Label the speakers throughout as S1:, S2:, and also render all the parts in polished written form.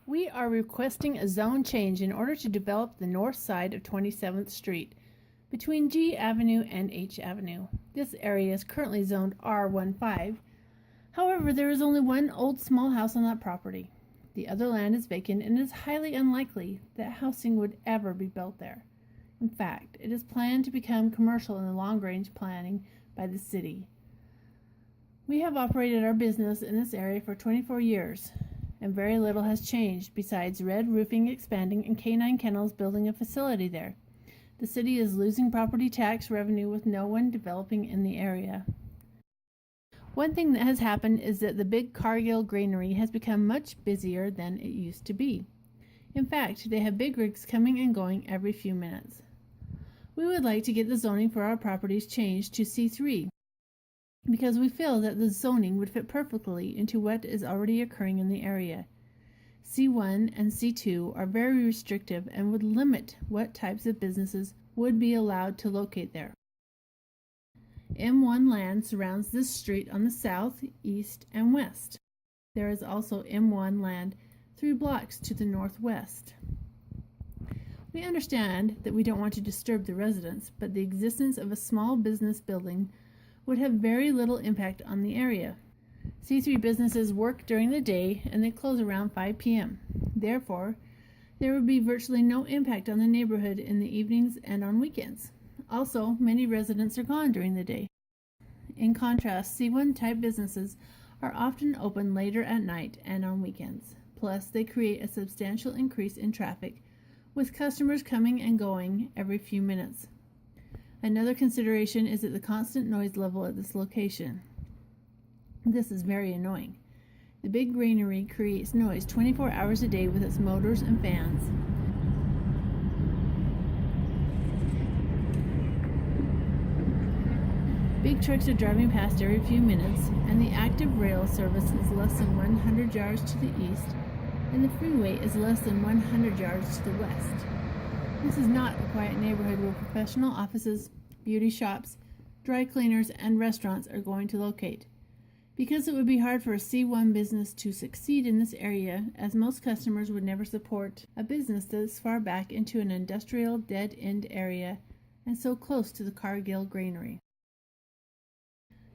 S1: We are requesting a zone change in order to develop the north side of 27th Street between G Avenue and H Avenue. This area is currently zoned R15. However, there is only one old small house on that property. The other land is vacant and it is highly unlikely that housing would ever be built there. In fact, it is planned to become commercial in the long-range planning by the city. We have operated our business in this area for 24 years, and very little has changed besides Red Roofing expanding and Canine Kennels building a facility there. The city is losing property tax revenue with no one developing in the area. One thing that has happened is that the big Cargill Grainery has become much busier than it used to be. In fact, they have big rigs coming and going every few minutes. We would like to get the zoning for our properties changed to C3 because we feel that the zoning would fit perfectly into what is already occurring in the area. C1 and C2 are very restrictive and would limit what types of businesses would be allowed to locate there. M1 land surrounds this street on the south, east, and west. There is also M1 land 3 blocks to the northwest. We understand that we don't want to disturb the residents, but the existence of a small business building would have very little impact on the area. C3 businesses work during the day and they close around 5 p.m. Therefore, there would be virtually no impact on the neighborhood in the evenings and on weekends. Also, many residents are gone during the day. In contrast, C1 type businesses are often open later at night and on weekends. Plus, they create a substantial increase in traffic, with customers coming and going every few minutes. Another consideration is the constant noise level at this location. This is very annoying. The big Grainery creates noise 24 hours a day with its motors and fans. Big trucks are driving past every few minutes, and the active rail service is less than 100 yards to the east, and the freeway is less than 100 yards to the west. This is not a quiet neighborhood where professional offices, beauty shops, dry cleaners, and restaurants are going to locate. Because it would be hard for a C1 business to succeed in this area, as most customers would never support a business that is far back into an industrial dead-end area and so close to the Cargill Grainery.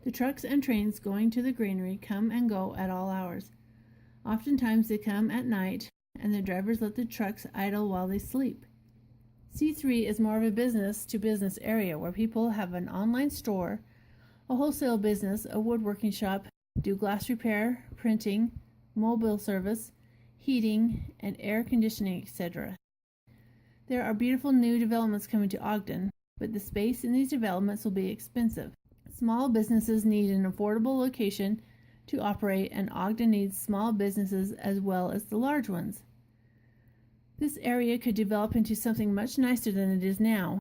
S1: The trucks and trains going to the Grainery come and go at all hours. Oftentimes they come at night, and the drivers let the trucks idle while they sleep. C3 is more of a business-to-business area where people have an online store, a wholesale business, a woodworking shop, do glass repair, printing, mobile service, heating, and air conditioning, etc. There are beautiful new developments coming to Ogden, but the space in these developments will be expensive. Small businesses need an affordable location to operate, and Ogden needs small businesses as well as the large ones. This area could develop into something much nicer than it is now,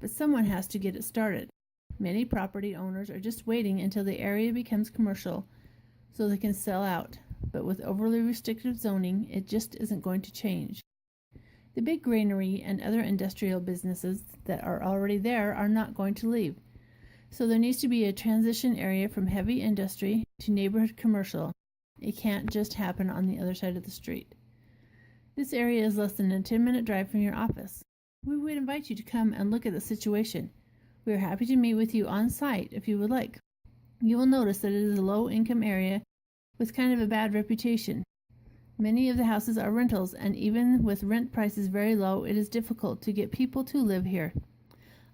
S1: but someone has to get it started. Many property owners are just waiting until the area becomes commercial so they can sell out, but with overly restrictive zoning, it just isn't going to change. The big Grainery and other industrial businesses that are already there are not going to leave, so there needs to be a transition area from heavy industry to neighborhood commercial. It can't just happen on the other side of the street. This area is less than a 10-minute drive from your office. We would invite you to come and look at the situation. We are happy to meet with you on site if you would like. You will notice that it is a low-income area with kind of a bad reputation. Many of the houses are rentals, and even with rent prices very low, it is difficult to get people to live here.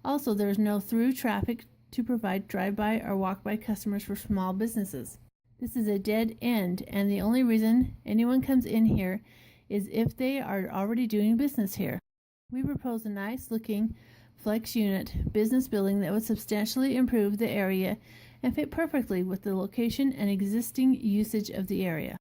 S1: Also, there is no through traffic to provide drive-by or walk-by customers for small businesses. This is a dead end, and the only reason anyone comes in here is if they are already doing business here. We propose a nice-looking flex unit business building that would substantially improve the area and fit perfectly with the location and existing usage of the area.